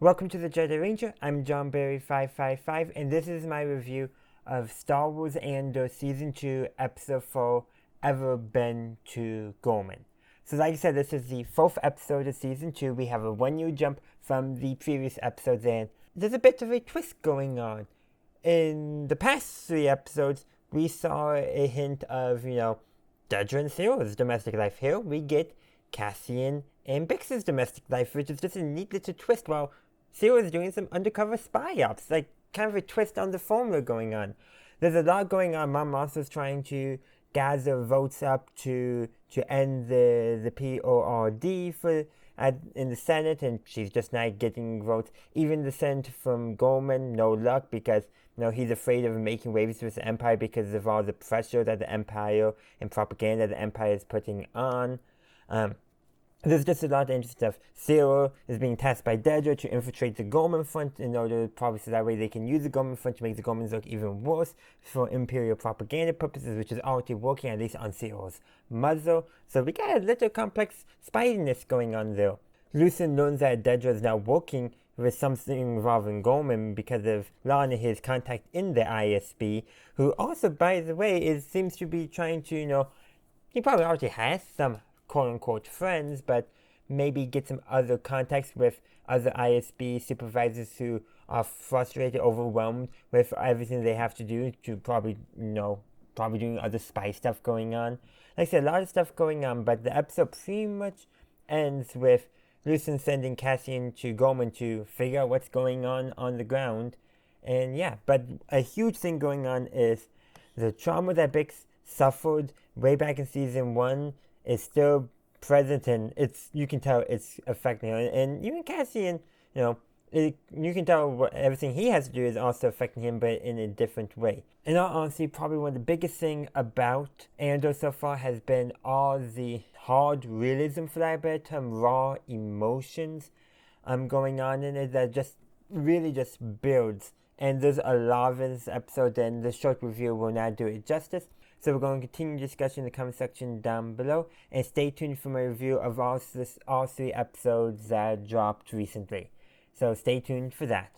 Welcome to the Jedi Ranger. I'm John Berry 555, and this is my review of Star Wars Andor Season 2, Episode 4, Ever Been to Ghorman. So like I said, this is the 4th episode of Season 2. We have a 1-year jump from the previous episodes, and there's a bit of a twist going on. In the past 3 episodes, we saw a hint of, Dedra and Ciro's domestic life. Here we get Cassian and Bix's domestic life, which is just a neat little twist while Ciro is doing some undercover spy ops, like kind of a twist on the formula going on. There's a lot going on. Mom Martha's trying to gather votes up to end the PORD in the Senate, and she's just not getting votes. Even the Senate from Ghorman, no luck, because he's afraid of making waves with the Empire because of all the pressure that the Empire and propaganda the Empire is putting on. There's just a lot of interesting stuff. Ciro is being tasked by Dedra to infiltrate the Ghorman front in order, probably so that way they can use the Ghorman front to make the Ghormans look even worse for Imperial propaganda purposes, which is already working, at least on Ciro's muzzle. So we got a little complex spidiness going on there. Lucen learns that Dedra is now working with something involving Ghorman because of Lon and his contact in the ISB, who also, by the way, seems to be trying to, he probably already has some quote-unquote friends, but maybe get some other contacts with other ISB supervisors who are frustrated, overwhelmed with everything they have to do to probably doing other spy stuff going on. Like I said, a lot of stuff going on, but the episode pretty much ends with Lucen sending Cassian to Ghorman to figure out what's going on the ground. And yeah, but a huge thing going on is the trauma that Bix suffered way back in season 1 is still present, and you can tell it's affecting her. And even Cassian, you can tell everything he has to do is also affecting him, but in a different way. In all honesty, probably one of the biggest things about Andor so far has been all the hard realism, for that better term, raw emotions going on in it that just really just builds. And there's a lot of this episode, and the short review will not do it justice. So we're going to continue discussion in the comment section down below, and stay tuned for my review of all 3 episodes that dropped recently. So stay tuned for that.